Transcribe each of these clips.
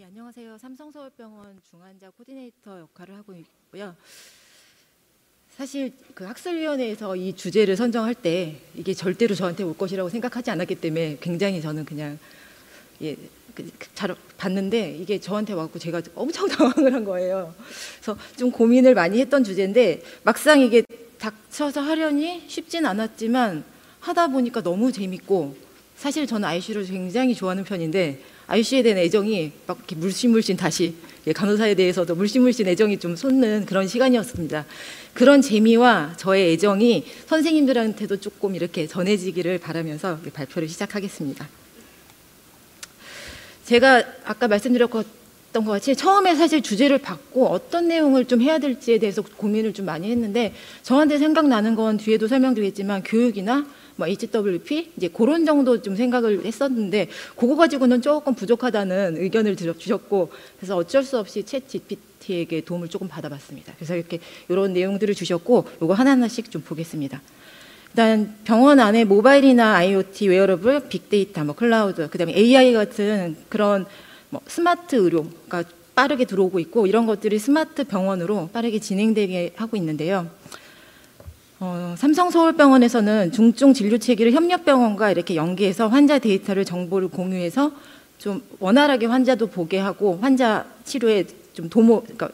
안녕하세요. 삼성서울병원 중환자 코디네이터 역할을 하고 있고요. 사실 그 학술위원회에서 이 주제를 선정할 때 이게 절대로 저한테 올 것이라고 생각하지 않았기 때문에 굉장히 저는 그냥 잘 봤는데 이게 저한테 왔고 제가 엄청 당황을 한 거예요. 그래서 좀 고민을 많이 했던 주제인데 막상 이게 닥쳐서 하려니 쉽진 않았지만 하다 보니까 너무 재밌고, 사실 저는 ICU를 굉장히 좋아하는 편인데 ICU에 대한 애정이 막 이렇게 물씬물씬 다시 간호사에 대해서도 물씬물씬 애정이 좀 솟는 그런 시간이었습니다. 그런 재미와 저의 애정이 선생님들한테도 조금 이렇게 전해지기를 바라면서 발표를 시작하겠습니다. 제가 아까 말씀드렸던 것 같이 처음에 사실 주제를 받고 어떤 내용을 좀 해야 될지에 대해서 고민을 좀 많이 했는데, 저한테 생각나는 건 뒤에도 설명드리겠지만 교육이나 뭐 HWP 이제 그런 정도 좀 생각을 했었는데, 그거 가지고는 조금 부족하다는 의견을 주셨고, 그래서 어쩔 수 없이 챗 GPT에게 도움을 조금 받아봤습니다. 그래서 이렇게 이런 내용들을 주셨고, 이거 하나하나씩 좀 보겠습니다. 일단 병원 안에 모바일이나 IoT, 웨어러블, 빅데이터, 뭐 클라우드, 그다음에 AI 같은 그런 뭐 스마트 의료가 빠르게 들어오고 있고, 이런 것들이 스마트 병원으로 빠르게 진행되게 하고 있는데요. 삼성서울병원에서는 중증 진료 체계를 협력병원과 이렇게 연계해서 환자 데이터를 정보를 공유해서 좀 원활하게 환자도 보게 하고 환자 치료에 좀 그러니까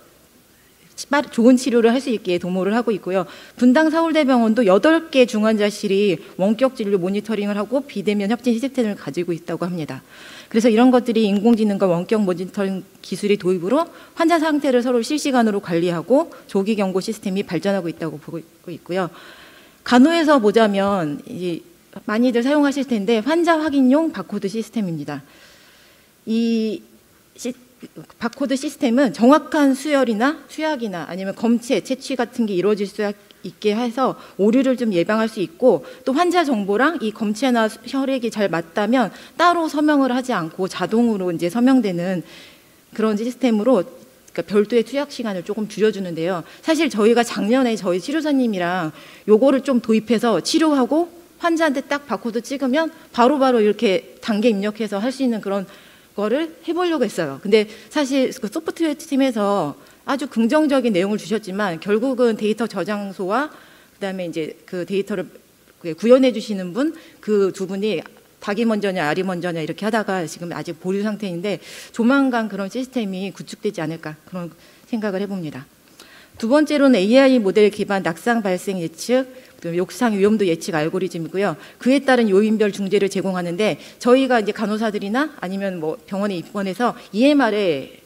좋은 치료를 할 수 있게 도모를 하고 있고요. 분당 서울대병원도 8개 중환자실이 원격 진료 모니터링을 하고 비대면 협진 시스템을 가지고 있다고 합니다. 그래서 이런 것들이 인공지능과 원격 모니터링 기술의 도입으로 환자 상태를 서로 실시간으로 관리하고 조기 경고 시스템이 발전하고 있다고 보고 있고요. 간호에서 보자면 많이들 사용하실 텐데 환자 확인용 바코드 시스템입니다. 이 바코드 시스템은 정확한 수혈이나 수약이나 아니면 검체, 채취 같은 게 이루어질 수 있게 해서 오류를 좀 예방할 수 있고, 또 환자 정보랑 이 검체나 혈액이 잘 맞다면 따로 서명을 하지 않고 자동으로 이제 서명되는 그런 시스템으로, 그러니까 별도의 투약 시간을 조금 줄여주는데요. 사실 저희가 작년에 저희 치료사님이랑 요거를 좀 도입해서 치료하고 환자한테 딱 바코드 찍으면 바로바로 이렇게 단계 입력해서 할 수 있는 그런 거를 해보려고 했어요. 근데 사실 그 소프트웨어 팀에서 아주 긍정적인 내용을 주셨지만 결국은 데이터 저장소와 그다음에 이제 그 데이터를 구현해 주시는 분, 그 두 분이 닭이 먼저냐 알이 먼저냐 이렇게 하다가 지금 아직 보류 상태인데 조만간 그런 시스템이 구축되지 않을까 그런 생각을 해봅니다. 두 번째로는 AI 모델 기반 낙상 발생 예측, 욕상 위험도 예측 알고리즘이고요. 그에 따른 요인별 중재를 제공하는데, 저희가 이제 간호사들이나 아니면 뭐 병원에 입원해서 EMR에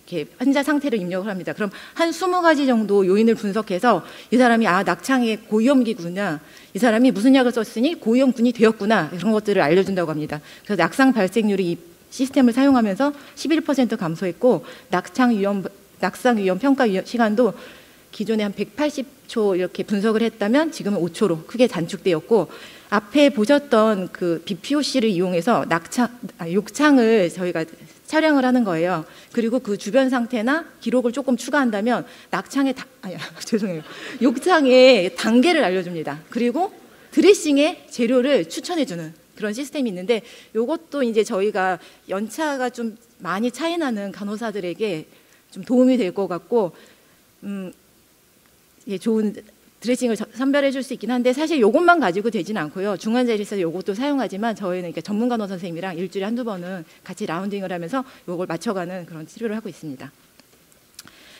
이렇게 환자 상태를 입력을 합니다. 그럼 한 20가지 정도 요인을 분석해서 이 사람이 낙창의 고위험기구나, 이 사람이 무슨 약을 썼으니 고위험군이 되었구나, 이런 것들을 알려준다고 합니다. 그래서 낙상 발생률이 이 시스템을 사용하면서 11% 감소했고, 낙상 위험 평가 시간도 기존에 한 180초 이렇게 분석을 했다면 지금은 5초로 크게 단축되었고, 앞에 보셨던 그 BPOC를 이용해서 욕창을 저희가 촬영을 하는 거예요. 그리고 그 주변 상태나 기록을 조금 추가한다면 욕창의 단계를 알려줍니다. 그리고 드레싱의 재료를 추천해주는 그런 시스템이 있는데, 이것도 이제 저희가 연차가 좀 많이 차이나는 간호사들에게 좀 도움이 될 것 같고, 좋은 드레싱을 선별해 줄 수 있긴 한데, 사실 이것만 가지고 되지는 않고요. 중환자실에서 이것도 사용하지만 저희는 이렇게 전문 간호사 선생님이랑 일주일에 한두 번은 같이 라운딩을 하면서 이걸 맞춰가는 그런 치료를 하고 있습니다.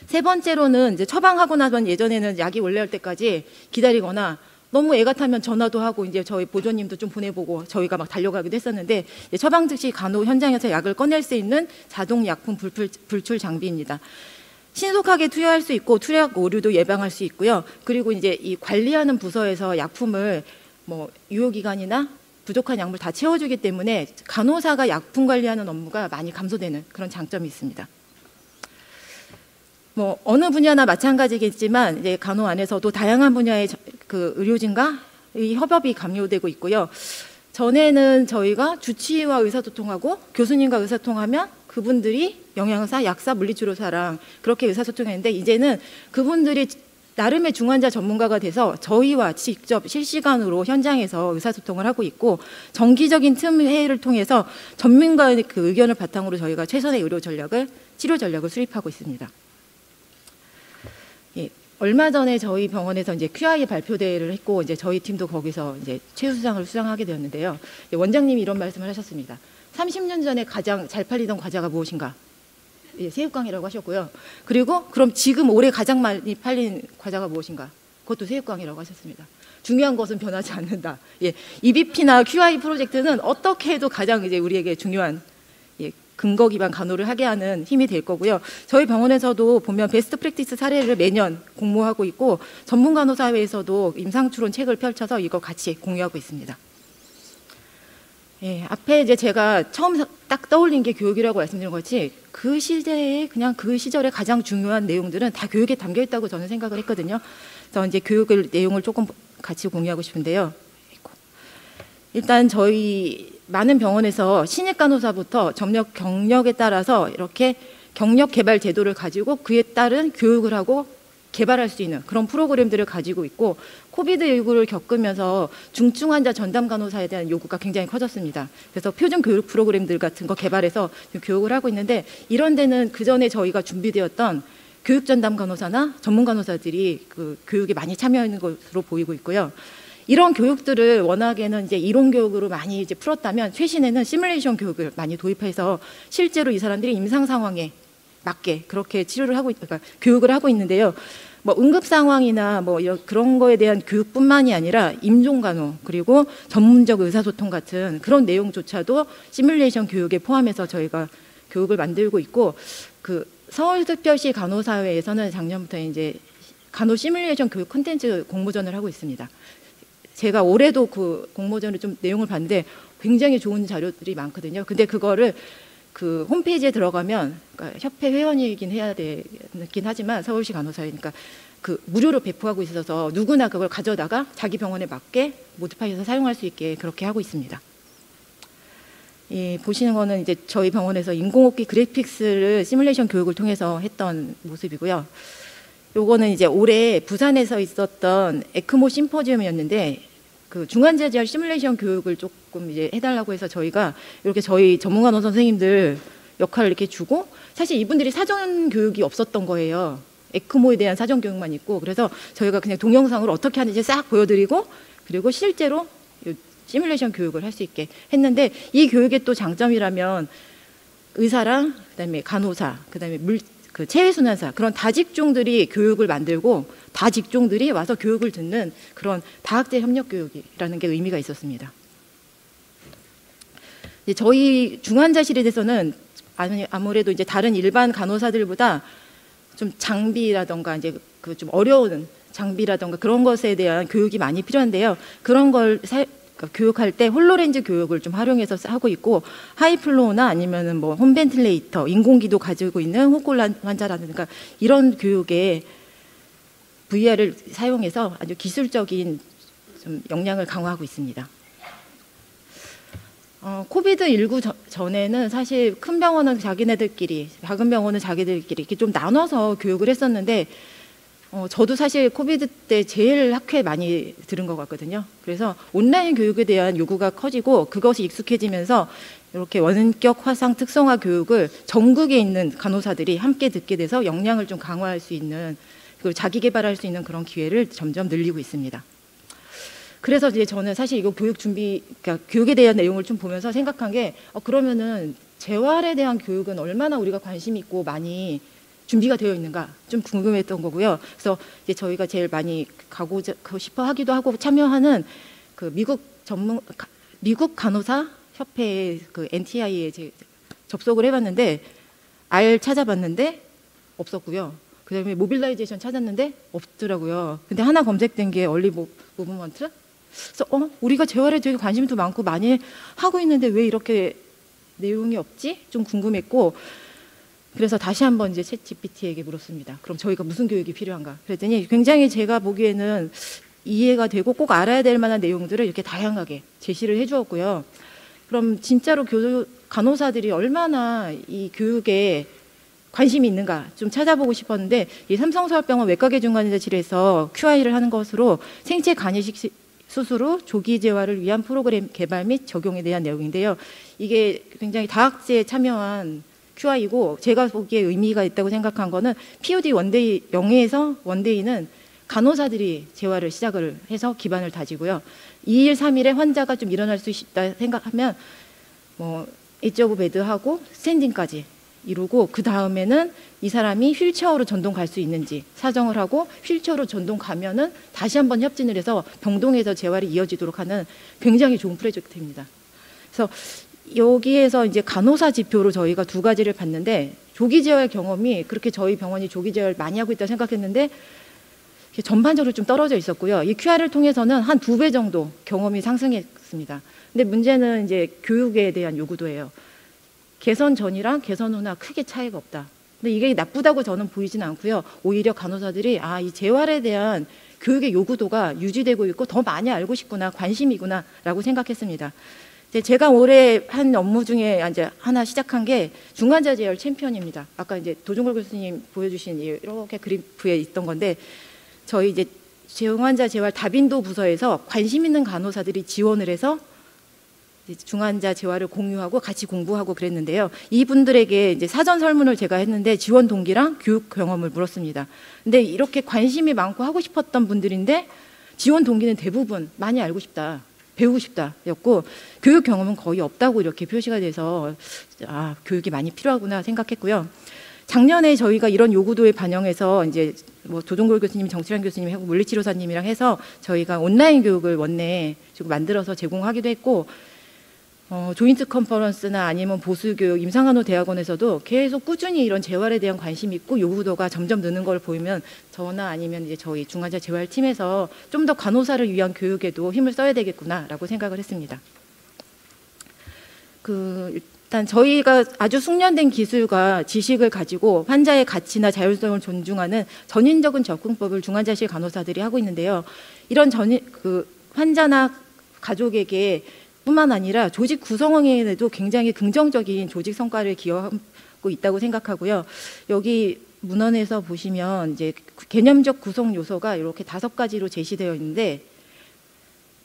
세 번째로는 이제 처방하고 나선 예전에는 약이 원래할 때까지 기다리거나 너무 애가 타면 전화도 하고 이제 저희 보조님도 좀 보내보고 저희가 막 달려가기도 했었는데, 처방 즉시 간호 현장에서 약을 꺼낼 수 있는 자동 약품 불출 장비입니다. 신속하게 투여할 수 있고 투약 오류도 예방할 수 있고요. 그리고 이제 이 관리하는 부서에서 약품을 뭐 유효기간이나 부족한 약물 다 채워주기 때문에 간호사가 약품 관리하는 업무가 많이 감소되는 그런 장점이 있습니다. 뭐 어느 분야나 마찬가지겠지만 이제 간호 안에서도 다양한 분야의 그 의료진과 이 협업이 강요되고 있고요. 전에는 저희가 주치의와 의사소통하고 교수님과 의사소통하면 그분들이 영양사, 약사, 물리치료사랑 그렇게 의사소통했는데, 이제는 그분들이 나름의 중환자 전문가가 돼서 저희와 직접 실시간으로 현장에서 의사소통을 하고 있고, 정기적인 틈 회의를 통해서 전문가의 그 의견을 바탕으로 저희가 최선의 의료 전략을, 치료 전략을 수립하고 있습니다. 예, 얼마 전에 저희 병원에서 이제 QI 발표 대회를 했고, 이제 저희 팀도 거기서 이제 최우수상을 수상하게 되었는데요. 원장님이 이런 말씀을 하셨습니다. 30년 전에 가장 잘 팔리던 과자가 무엇인가? 예, 새우깡이라고 하셨고요. 그리고 그럼 지금 올해 가장 많이 팔린 과자가 무엇인가? 그것도 새우깡이라고 하셨습니다. 중요한 것은 변하지 않는다. 예, EBP나 QI 프로젝트는 어떻게 해도 가장 이제 우리에게 중요한, 예, 근거 기반 간호를 하게 하는 힘이 될 거고요. 저희 병원에서도 보면 베스트 프랙티스 사례를 매년 공모하고 있고, 전문 간호사회에서도 임상추론 책을 펼쳐서 이거 같이 공유하고 있습니다. 예, 앞에 이제 제가 처음 딱 떠올린 게 교육이라고 말씀드린 것이, 그 시대에 그냥 그 시절에 가장 중요한 내용들은 다 교육에 담겨 있다고 저는 생각을 했거든요. 그래서 이제 교육을 내용을 조금 같이 공유하고 싶은데요. 일단 저희 많은 병원에서 신입 간호사부터 점력 경력에 따라서 이렇게 경력 개발 제도를 가지고 그에 따른 교육을 하고 개발할 수 있는 그런 프로그램들을 가지고 있고, 코비드19를 겪으면서 중증 환자 전담 간호사에 대한 요구가 굉장히 커졌습니다. 그래서 표준 교육 프로그램들 같은 거 개발해서 교육을 하고 있는데, 이런 데는 그 전에 저희가 준비되었던 교육 전담 간호사나 전문 간호사들이 그 교육에 많이 참여하는 것으로 보이고 있고요. 이런 교육들을 워낙에는 이제 이론 교육으로 많이 이제 풀었다면, 최신에는 시뮬레이션 교육을 많이 도입해서 실제로 이 사람들이 임상 상황에 맞게 그렇게 치료를 하고, 그러니까 교육을 하고 있는데요. 뭐 응급 상황이나 뭐 이런 그런 거에 대한 교육뿐만이 아니라 임종 간호, 그리고 전문적 의사소통 같은 그런 내용조차도 시뮬레이션 교육에 포함해서 저희가 교육을 만들고 있고, 그 서울특별시 간호사회에서는 작년부터 이제 간호 시뮬레이션 교육 콘텐츠 공모전을 하고 있습니다. 제가 올해도 그 공모전을 좀 내용을 봤는데 굉장히 좋은 자료들이 많거든요. 근데 그거를 그 홈페이지에 들어가면, 그러니까 협회 회원이긴 해야 되긴 하지만 서울시 간호사회니까 그 무료로 배포하고 있어서 누구나 그걸 가져다가 자기 병원에 맞게 모디파이해서 사용할 수 있게 그렇게 하고 있습니다. 예, 보시는 거는 이제 저희 병원에서 인공호흡기 그래픽스를 시뮬레이션 교육을 통해서 했던 모습이고요. 요거는 이제 올해 부산에서 있었던 에크모 심포지움이었는데, 그 중환자재활 시뮬레이션 교육을 조금 이제 해달라고 해서 저희가 이렇게 저희 전문간호 선생님들 역할을 이렇게 주고, 사실 이분들이 사전 교육이 없었던 거예요. 에크모에 대한 사전 교육만 있고, 그래서 저희가 그냥 동영상으로 어떻게 하는지 싹 보여드리고, 그리고 실제로 시뮬레이션 교육을 할 수 있게 했는데, 이 교육의 또 장점이라면 의사랑 그다음에 간호사, 그다음에 그 체외순환사, 그런 다직종들이 교육을 만들고 다직종들이 와서 교육을 듣는 그런 다학제 협력 교육이라는 게 의미가 있었습니다. 이제 저희 중환자실에 대해서는 아무래도 이제 다른 일반 간호사들보다 좀 장비라던가 이제 그 좀 어려운 장비라던가 그런 것에 대한 교육이 많이 필요한데요. 그런 걸 교육할 때 홀로렌즈 교육을 좀 활용해서 하고 있고, 하이플로우나 아니면은 뭐 홈벤틸레이터, 인공기도 가지고 있는 호흡곤란 환자라든가 이런 교육에 VR을 사용해서 아주 기술적인 좀 역량을 강화하고 있습니다. 코비드19 전에는 사실 큰 병원은 자기네들끼리, 작은 병원은 자기들끼리 이렇게 좀 나눠서 교육을 했었는데, 저도 사실 코비드 때 제일 학회 많이 들은 것 같거든요. 그래서 온라인 교육에 대한 요구가 커지고, 그것이 익숙해지면서 이렇게 원격 화상 특성화 교육을 전국에 있는 간호사들이 함께 듣게 돼서 역량을 좀 강화할 수 있는, 그리고 자기 개발할 수 있는 그런 기회를 점점 늘리고 있습니다. 그래서 이제 저는 사실 이거 교육 준비, 그러니까 교육에 대한 내용을 좀 보면서 생각한 게, 그러면은 재활에 대한 교육은 얼마나 우리가 관심 있고 많이 준비가 되어 있는가 좀 궁금했던 거고요. 그래서 이제 저희가 제일 많이 가고 싶어 하기도 하고 참여하는 그 미국 간호사 협회의 그 NTI에 접속을 해봤는데, R 찾아봤는데 없었고요. 그다음에 모빌라이제이션 찾았는데 없더라고요. 근데 하나 검색된 게 얼리 무브먼트. 그래서 우리가 재활에 되게 관심도 많고 많이 하고 있는데 왜 이렇게 내용이 없지? 좀 궁금했고, 그래서 다시 한번 이제 챗 GPT에게 물었습니다. 그럼 저희가 무슨 교육이 필요한가? 그랬더니 굉장히 제가 보기에는 이해가 되고 꼭 알아야 될 만한 내용들을 이렇게 다양하게 제시를 해주었고요. 그럼 진짜로 간호사들이 얼마나 이 교육에 관심이 있는가 좀 찾아보고 싶었는데 이 삼성서울병원 외과계중환자실에서 QI를 하는 것으로 생체 간이식 수술 후 조기 재활을 위한 프로그램 개발 및 적용에 대한 내용인데요. 이게 굉장히 다학제에 참여한 QI고 제가 보기에 의미가 있다고 생각한 거는 POD 원데이 0에서 원데이는 간호사들이 재활을 시작을 해서 기반을 다지고요. 2일, 3일에 환자가 좀 일어날 수 있다 생각하면 뭐 엣지 오브 베드하고 스탠딩까지 이루고 그 다음에는 이 사람이 휠체어로 전동 갈 수 있는지 사정을 하고 휠체어로 전동 가면은 다시 한번 협진을 해서 병동에서 재활이 이어지도록 하는 굉장히 좋은 프로젝트입니다. 그래서 여기에서 이제 간호사 지표로 저희가 두 가지를 봤는데 조기 재활 경험이 그렇게 저희 병원이 조기 재활 많이 하고 있다 생각했는데 전반적으로 좀 떨어져 있었고요. 이 QR을 통해서는 한 2배 정도 경험이 상승했습니다. 근데 문제는 이제 교육에 대한 요구도예요. 개선 전이랑 개선 후나 크게 차이가 없다. 근데 이게 나쁘다고 저는 보이진 않고요. 오히려 간호사들이 이 재활에 대한 교육의 요구도가 유지되고 있고 더 많이 알고 싶구나, 관심이구나라고 생각했습니다. 제가 올해 한 업무 중에 이제 하나 시작한 게 중환자 재활 챔피언입니다. 아까 이제 도종걸 교수님 보여주신 이렇게 그래프에 있던 건데 저희 이제 중환자 재활 다빈도 부서에서 관심 있는 간호사들이 지원을 해서 중환자 재활을 공유하고 같이 공부하고 그랬는데요. 이분들에게 이제 사전 설문을 제가 했는데 지원 동기랑 교육 경험을 물었습니다. 근데 이렇게 관심이 많고 하고 싶었던 분들인데 지원 동기는 대부분 많이 알고 싶다, 배우고 싶다였고 교육 경험은 거의 없다고 이렇게 표시가 돼서 교육이 많이 필요하구나 생각했고요. 작년에 저희가 이런 요구도에 반영해서 이제 뭐 조종골 교수님, 정치란 교수님 하고 물리치료사님이랑 해서 저희가 온라인 교육을 원내에 지금 만들어서 제공하기도 했고 조인트 컨퍼런스나 아니면 보수교육, 임상간호 대학원에서도 계속 꾸준히 이런 재활에 대한 관심이 있고 요구도가 점점 느는 걸 보이면 저나 아니면 이제 저희 중환자 재활팀에서 좀 더 간호사를 위한 교육에도 힘을 써야 되겠구나라고 생각을 했습니다. 일단 저희가 아주 숙련된 기술과 지식을 가지고 환자의 가치나 자율성을 존중하는 전인적인 접근법을 중환자실 간호사들이 하고 있는데요. 이런 환자나 가족에게 뿐만 아니라 조직 구성원에도 굉장히 긍정적인 조직 성과를 기여하고 있다고 생각하고요. 여기 문헌에서 보시면 이제 개념적 구성 요소가 이렇게 5가지로 제시되어 있는데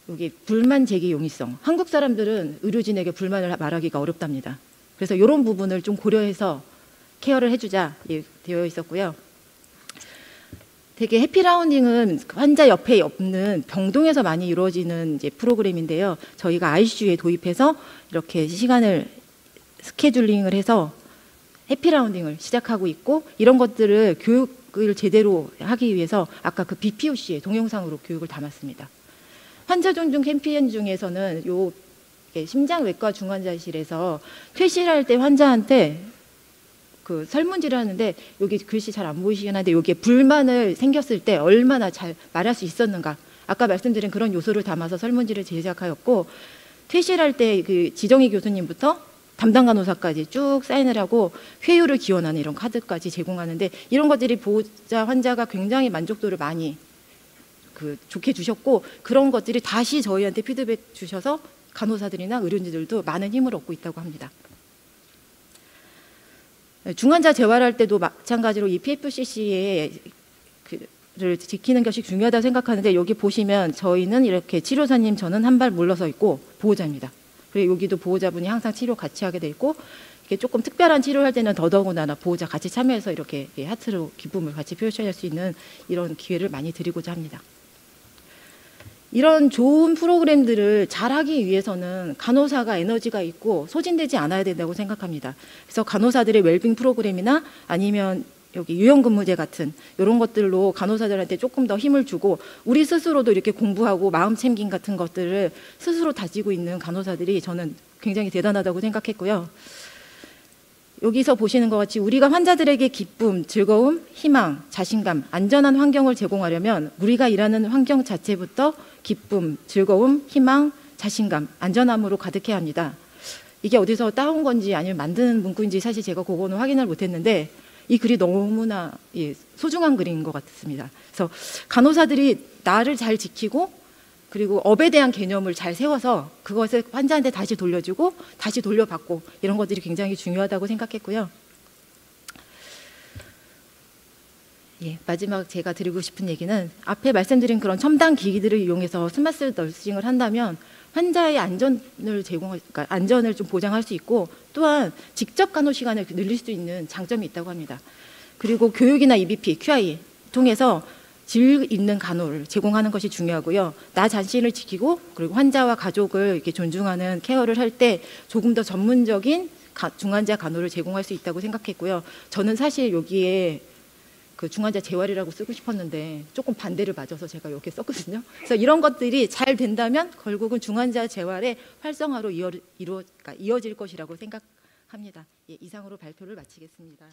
여기 불만 제기 용이성. 한국 사람들은 의료진에게 불만을 말하기가 어렵답니다. 그래서 이런 부분을 좀 고려해서 케어를 해주자 되어 있었고요. 되게 해피라운딩은 환자 옆에 없는 병동에서 많이 이루어지는 이제 프로그램인데요. 저희가 ICU에 도입해서 이렇게 시간을 스케줄링을 해서 해피라운딩을 시작하고 있고 이런 것들을 교육을 제대로 하기 위해서 아까 그 BPOC에 동영상으로 교육을 담았습니다. 환자 존중 캠페인 중에서는 심장외과 중환자실에서 퇴실할 때 환자한테 설문지를 하는데 여기 글씨 잘 안 보이시긴 한데 여기에 불만을 생겼을 때 얼마나 잘 말할 수 있었는가 아까 말씀드린 그런 요소를 담아서 설문지를 제작하였고 퇴실할 때 지정희 교수님부터 담당 간호사까지 쭉 사인을 하고 회유를 기원하는 이런 카드까지 제공하는데 이런 것들이 보호자 환자가 굉장히 만족도를 많이 좋게 주셨고 그런 것들이 다시 저희한테 피드백 주셔서 간호사들이나 의료진들도 많은 힘을 얻고 있다고 합니다. 중환자 재활할 때도 마찬가지로 이 PFCC를 지키는 것이 중요하다고 생각하는데 여기 보시면 저희는 이렇게 치료사님 저는 한 발 물러서 있고 보호자입니다. 그리고 여기도 보호자분이 항상 치료 같이 하게 돼 있고 이렇게 조금 특별한 치료할 때는 더더구나 보호자 같이 참여해서 이렇게 하트로 기쁨을 같이 표시할 수 있는 이런 기회를 많이 드리고자 합니다. 이런 좋은 프로그램들을 잘하기 위해서는 간호사가 에너지가 있고 소진되지 않아야 된다고 생각합니다. 그래서 간호사들의 웰빙 프로그램이나 아니면 여기 유연근무제 같은 이런 것들로 간호사들한테 조금 더 힘을 주고 우리 스스로도 이렇게 공부하고 마음 챙김 같은 것들을 스스로 다지고 있는 간호사들이 저는 굉장히 대단하다고 생각했고요. 여기서 보시는 것 같이 우리가 환자들에게 기쁨, 즐거움, 희망, 자신감, 안전한 환경을 제공하려면 우리가 일하는 환경 자체부터 기쁨, 즐거움, 희망, 자신감, 안전함으로 가득해야 합니다. 이게 어디서 따온 건지 아니면 만드는 문구인지 사실 제가 그거는 확인을 못했는데 이 글이 너무나 소중한 글인 것 같습니다. 그래서 간호사들이 나를 잘 지키고 그리고 업에 대한 개념을 잘 세워서 그것을 환자한테 다시 돌려주고 다시 돌려받고 이런 것들이 굉장히 중요하다고 생각했고요. 예, 마지막 제가 드리고 싶은 얘기는 앞에 말씀드린 그런 첨단 기기들을 이용해서 스마트 너싱을 한다면 환자의 그러니까 안전을 좀 보장할 수 있고 또한 직접 간호 시간을 늘릴 수 있는 장점이 있다고 합니다. 그리고 교육이나 EBP, QI 통해서 질 있는 간호를 제공하는 것이 중요하고요. 나 자신을 지키고 그리고 환자와 가족을 이렇게 존중하는 케어를 할 때 조금 더 전문적인 중환자 간호를 제공할 수 있다고 생각했고요. 저는 사실 여기에 그 중환자 재활이라고 쓰고 싶었는데 조금 반대를 맞아서 제가 이렇게 썼거든요. 그래서 이런 것들이 잘 된다면 결국은 중환자 재활의 활성화로 그러니까 이어질 것이라고 생각합니다. 예, 이상으로 발표를 마치겠습니다.